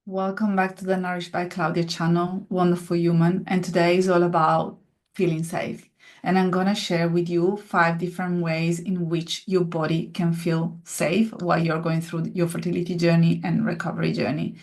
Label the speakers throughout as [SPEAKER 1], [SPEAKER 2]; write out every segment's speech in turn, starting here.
[SPEAKER 1] Welcome back to the Nourished by Claudia channel, Wonderful Human. And today is all about feeling safe. And I'm going to share with you 5 different ways in which your body can feel safe while you're going through your fertility journey and recovery journey.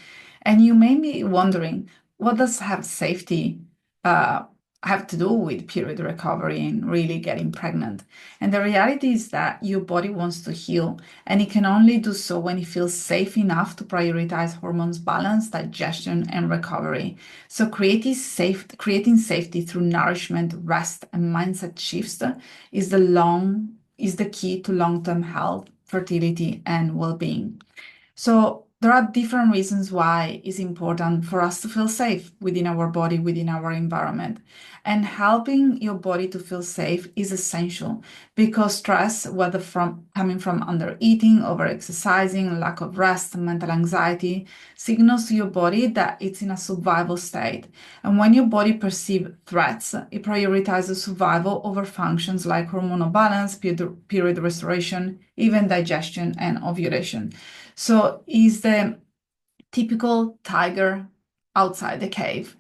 [SPEAKER 1] And you may be wondering, what does have safety uh, have to do with period recovery and really getting pregnant? And the reality is that your body wants to heal, and it can only do so when it feels safe enough to prioritize hormones balance, digestion, and recovery. So creating safety through nourishment, rest, and mindset shifts is the key to long-term health, fertility, and well-being. So there are different reasons why it's important for us to feel safe within our body, within our environment. And helping your body to feel safe is essential because stress, whether from coming from under eating, over exercising, lack of rest, mental anxiety, signals to your body that it's in a survival state. And when your body perceives threats, it prioritizes survival over functions like hormonal balance, period restoration, even digestion and ovulation. So is the typical tiger outside the cave.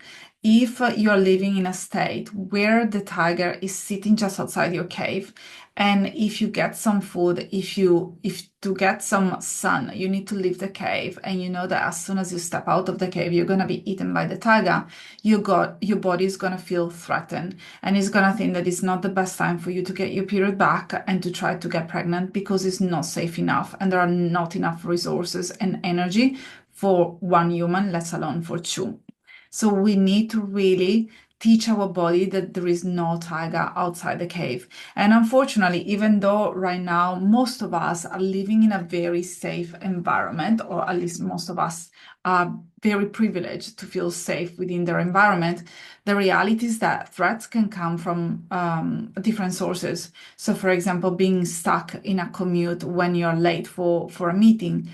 [SPEAKER 1] If you're living in a state where the tiger is sitting just outside your cave, and if you get some food, if to get some sun, you need to leave the cave, and you know that as soon as you step out of the cave, you're gonna be eaten by the tiger, your body is gonna feel threatened, and it's gonna think that it's not the best time for you to get your period back and to try to get pregnant because it's not safe enough, and there are not enough resources and energy for one human, let alone for two. So we need to really teach our body that there is no tiger outside the cave. And unfortunately, even though right now most of us are living in a very safe environment, or at least most of us are very privileged to feel safe within their environment, the reality is that threats can come from different sources. So, for example, being stuck in a commute when you're late for a meeting.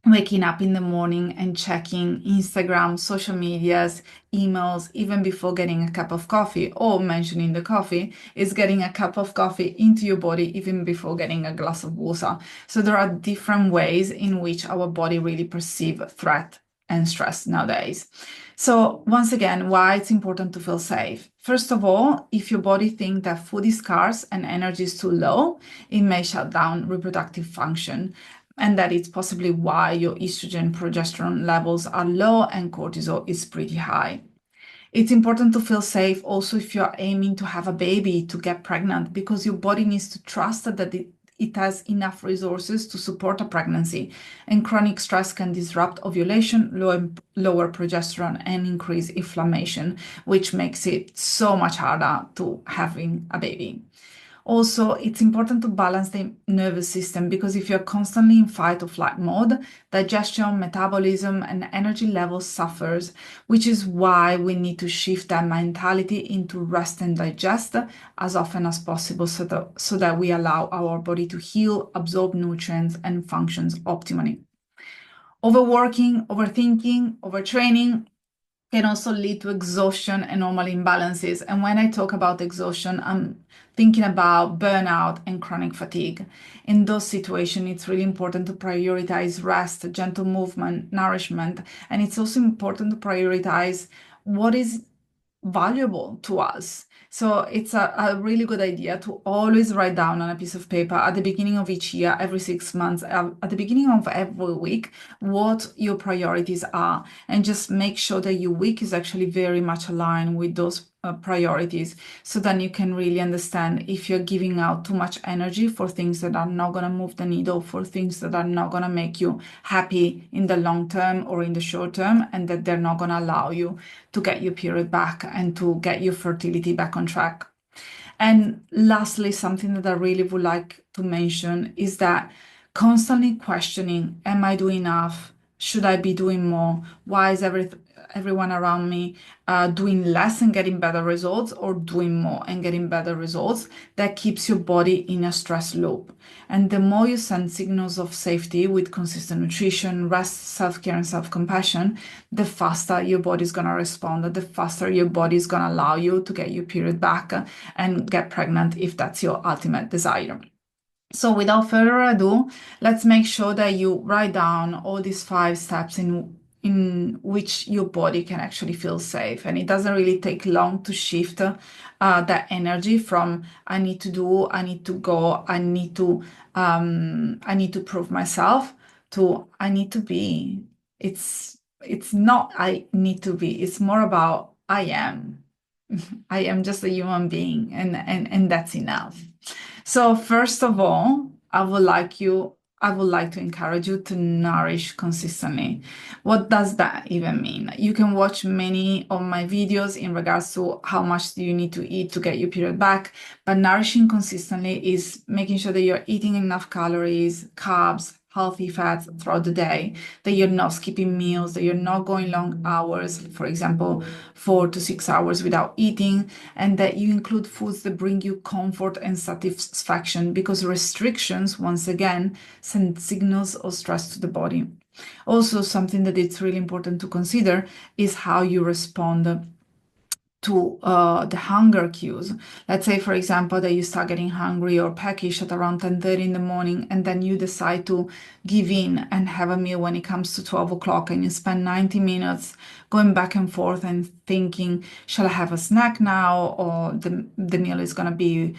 [SPEAKER 1] Waking up in the morning and checking Instagram, social medias, emails, even before getting a cup of coffee, or mentioning the coffee, is getting a cup of coffee into your body even before getting a glass of water. So there are different ways in which our body really perceive threat and stress nowadays. So once again, why it's important to feel safe. First of all, if your body thinks that food is scarce and energy is too low, it may shut down reproductive function, and that it's possibly why your estrogen progesterone levels are low and cortisol is pretty high. It's important to feel safe also if you're aiming to have a baby, to get pregnant, because your body needs to trust that it has enough resources to support a pregnancy. And chronic stress can disrupt ovulation, lower progesterone, and increase inflammation, which makes it so much harder to having a baby. Also, it's important to balance the nervous system because if you're constantly in fight or flight mode, digestion, metabolism, and energy levels suffers, which is why we need to shift that mentality into rest and digest as often as possible so that we allow our body to heal, absorb nutrients, and functions optimally. Overworking, overthinking, overtraining can also lead to exhaustion and hormonal imbalances. And when I talk about exhaustion, I'm thinking about burnout and chronic fatigue. In those situations, it's really important to prioritize rest, gentle movement, nourishment. And it's also important to prioritize what is valuable to us. So it's a really good idea to always write down on a piece of paper at the beginning of each year, every 6 months, at the beginning of every week, what your priorities are, and just make sure that your week is actually very much aligned with those priorities. So then you can really understand if you're giving out too much energy for things that are not going to move the needle, for things that are not going to make you happy in the long term or in the short term, and that they're not going to allow you to get your period back and to get your fertility back on track. And lastly, something that I really would like to mention is that constantly questioning, am I doing enough? Should I be doing more? Why is everyone around me doing less and getting better results, or doing more and getting better results? That keeps your body in a stress loop. And the more you send signals of safety with consistent nutrition, rest, self-care, and self-compassion, the faster your body is going to respond, the faster your body is going to allow you to get your period back and get pregnant if that's your ultimate desire. So without further ado, let's make sure that you write down all these 5 steps in which your body can actually feel safe. And it doesn't really take long to shift that energy from I need to do, I need to go, I need to prove myself to I need to be. It's not I need to be, it's more about I am. I am just a human being and that's enough. So first of all, I would like to encourage you to nourish consistently. What does that even mean? You can watch many of my videos in regards to how much do you need to eat to get your period back, but nourishing consistently is making sure that you're eating enough calories, carbs, healthy fats throughout the day, that you're not skipping meals, that you're not going long hours, for example, 4 to 6 hours without eating, and that you include foods that bring you comfort and satisfaction, because restrictions, once again, send signals of stress to the body. Also, something that it's really important to consider is how you respond to the hunger cues. Let's say, for example, that you start getting hungry or peckish at around 10:30 in the morning, and then you decide to give in and have a meal when it comes to 12 o'clock, and you spend 90 minutes going back and forth and thinking, shall I have a snack now, or the meal is going to be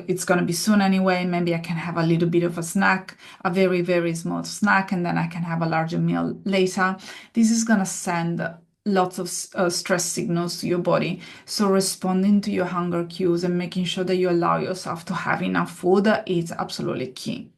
[SPEAKER 1] it's going to be soon anyway. Maybe I can have a little bit of a snack, a very, very small snack, and then I can have a larger meal later. This is going to send lots of stress signals to your body. So responding to your hunger cues and making sure that you allow yourself to have enough food is absolutely key.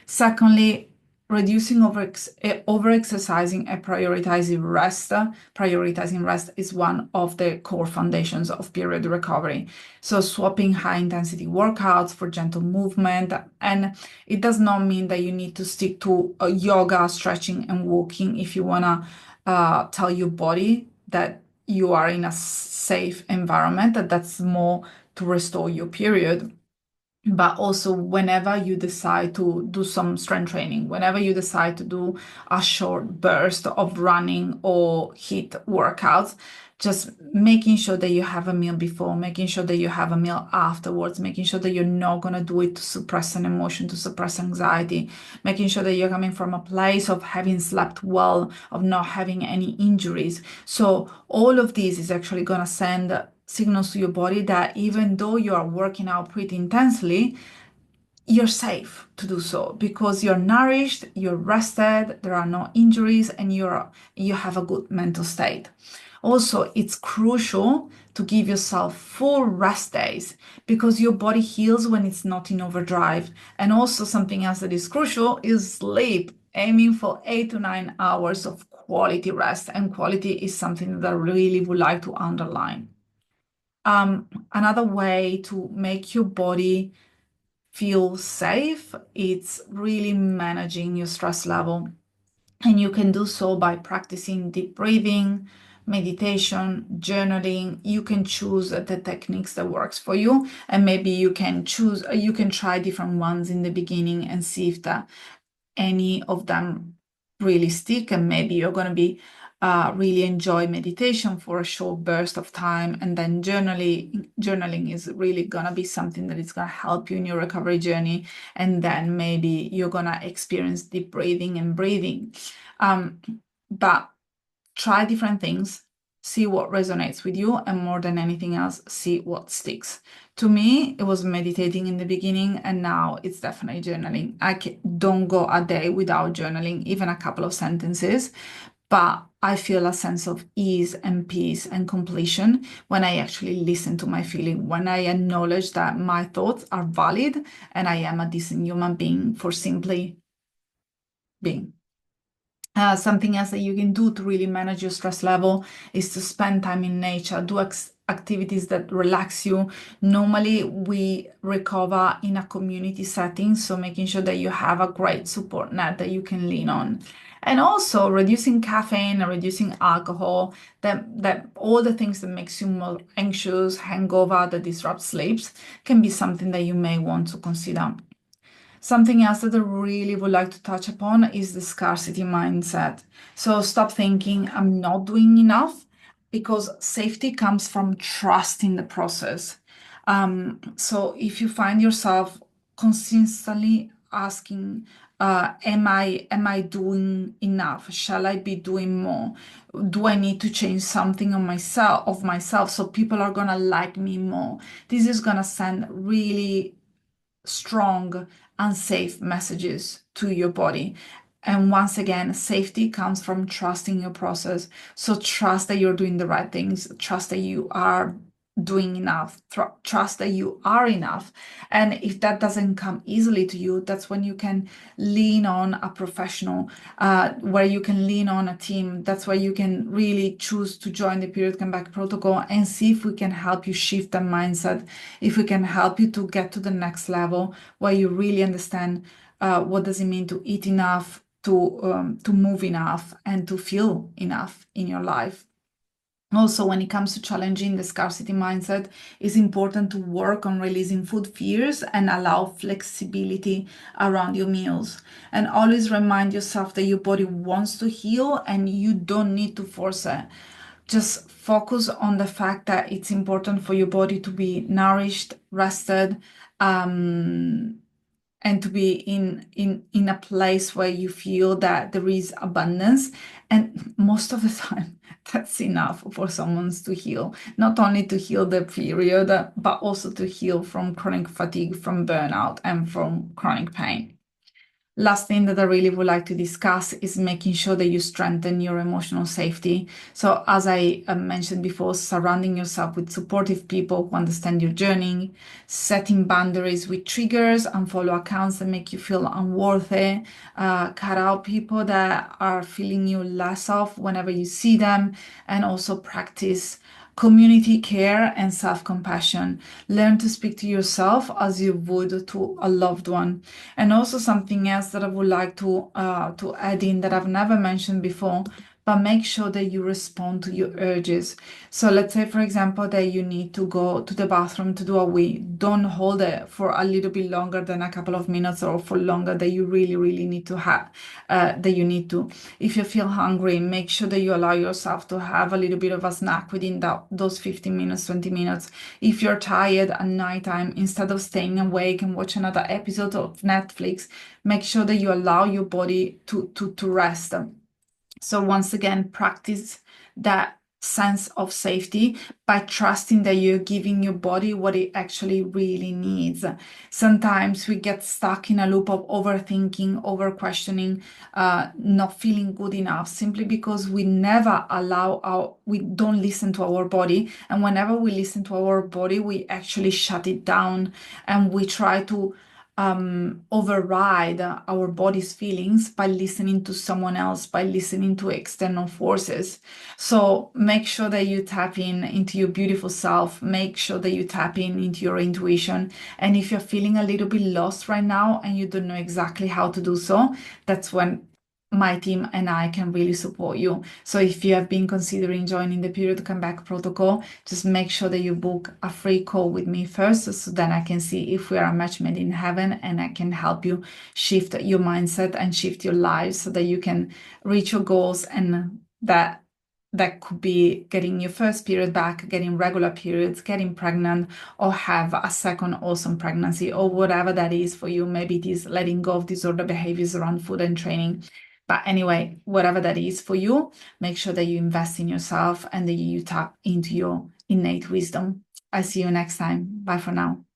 [SPEAKER 1] Secondly, reducing over exercising and prioritizing rest. Prioritizing rest is one of the core foundations of period recovery. So swapping high intensity workouts for gentle movement. And it does not mean that you need to stick to yoga, stretching, and walking if you want to tell your body that you are in a safe environment, that's more to restore your period. But also, whenever you decide to do some strength training, whenever you decide to do a short burst of running or HIIT workouts, just making sure that you have a meal before, making sure that you have a meal afterwards, making sure that you're not going to do it to suppress an emotion, to suppress anxiety, making sure that you're coming from a place of having slept well, of not having any injuries. So all of this is actually going to send signals to your body that even though you are working out pretty intensely, you're safe to do so because you're nourished, you're rested, there are no injuries, and you have a good mental state. Also, it's crucial to give yourself full rest days because your body heals when it's not in overdrive. And also, something else that is crucial is sleep, aiming for 8 to 9 hours of quality rest. And quality is something that I really would like to underline. Another way to make your body feel safe, it's really managing your stress level. And you can do so by practicing deep breathing, meditation, journaling. You can choose the techniques that works for you. And maybe you can try different ones in the beginning and see if any of them really stick, and maybe you're going to be really enjoy meditation for a short burst of time, and then journaling is really going to be something that is going to help you in your recovery journey, and then maybe you're going to experience deep breathing and breathing. But try different things, see what resonates with you, and more than anything else, see what sticks. To me, it was meditating in the beginning, and now it's definitely journaling. Don't go a day without journaling, even a couple of sentences, but I feel a sense of ease and peace and completion when I actually listen to my feeling, when I acknowledge that my thoughts are valid and I am a decent human being for simply being. Something else that you can do to really manage your stress level is to spend time in nature, do activities that relax you. Normally, we recover in a community setting, so making sure that you have a great support net that you can lean on. And also reducing caffeine and reducing alcohol, that all the things that makes you more anxious, hangover, that disrupt sleeps, can be something that you may want to consider. Something else that I really would like to touch upon is the scarcity mindset. So stop thinking I'm not doing enough, because safety comes from trust in the process. So if you find yourself consistently asking Am I doing enough? Shall I be doing more? Do I need to change something on myself so people are gonna like me more? This is gonna send really strong, unsafe messages to your body. And once again, safety comes from trusting your process. So trust that you're doing the right things, trust that you are doing enough, trust that you are enough. And if that doesn't come easily to you, that's when you can lean on a professional, where you can lean on a team. That's where you can really choose to join the period comeback protocol and see if we can help you shift that mindset, if we can help you to get to the next level where you really understand what does it mean to eat enough, to move enough, and to feel enough in your life. Also, when it comes to challenging the scarcity mindset, it's important to work on releasing food fears and allow flexibility around your meals. And always remind yourself that your body wants to heal and you don't need to force it. Just focus on the fact that it's important for your body to be nourished, rested, um, and to be in a place where you feel that there is abundance. And most of the time that's enough for someone to heal, not only to heal the period, but also to heal from chronic fatigue, from burnout, and from chronic pain. Last thing that I really would like to discuss is making sure that you strengthen your emotional safety. So, as I mentioned before, surrounding yourself with supportive people who understand your journey, setting boundaries with triggers, unfollow accounts that make you feel unworthy, cut out people that are feeling you less of whenever you see them, and also practice community care and self-compassion. Learn to speak to yourself as you would to a loved one. And also something else that I would like to add in that I've never mentioned before, but make sure that you respond to your urges. So let's say, for example, that you need to go to the bathroom to do a wee. Don't hold it for a little bit longer than a couple of minutes or for longer that you really, really need to have, that you need to. If you feel hungry, make sure that you allow yourself to have a little bit of a snack within those 15 minutes, 20 minutes. If you're tired at nighttime, instead of staying awake and watch another episode of Netflix, make sure that you allow your body to rest. So once again, practice that sense of safety by trusting that you're giving your body what it actually really needs. Sometimes we get stuck in a loop of overthinking, over questioning, not feeling good enough, simply because we never we don't listen to our body. And whenever we listen to our body, we actually shut it down and we try to override our body's feelings by listening to someone else, by listening to external forces. So make sure that you tap into your beautiful self. Make sure that you tap into your intuition. And if you're feeling a little bit lost right now and you don't know exactly how to do so, that's when my team and I can really support you. So if you have been considering joining the Period Comeback Protocol, just make sure that you book a free call with me first, so then I can see if we are a match made in heaven and I can help you shift your mindset and shift your life so that you can reach your goals. And that could be getting your first period back, getting regular periods, getting pregnant, or have a second awesome pregnancy, or whatever that is for you. Maybe it is letting go of disorder behaviors around food and training. But anyway, whatever that is for you, make sure that you invest in yourself and that you tap into your innate wisdom. I'll see you next time. Bye for now.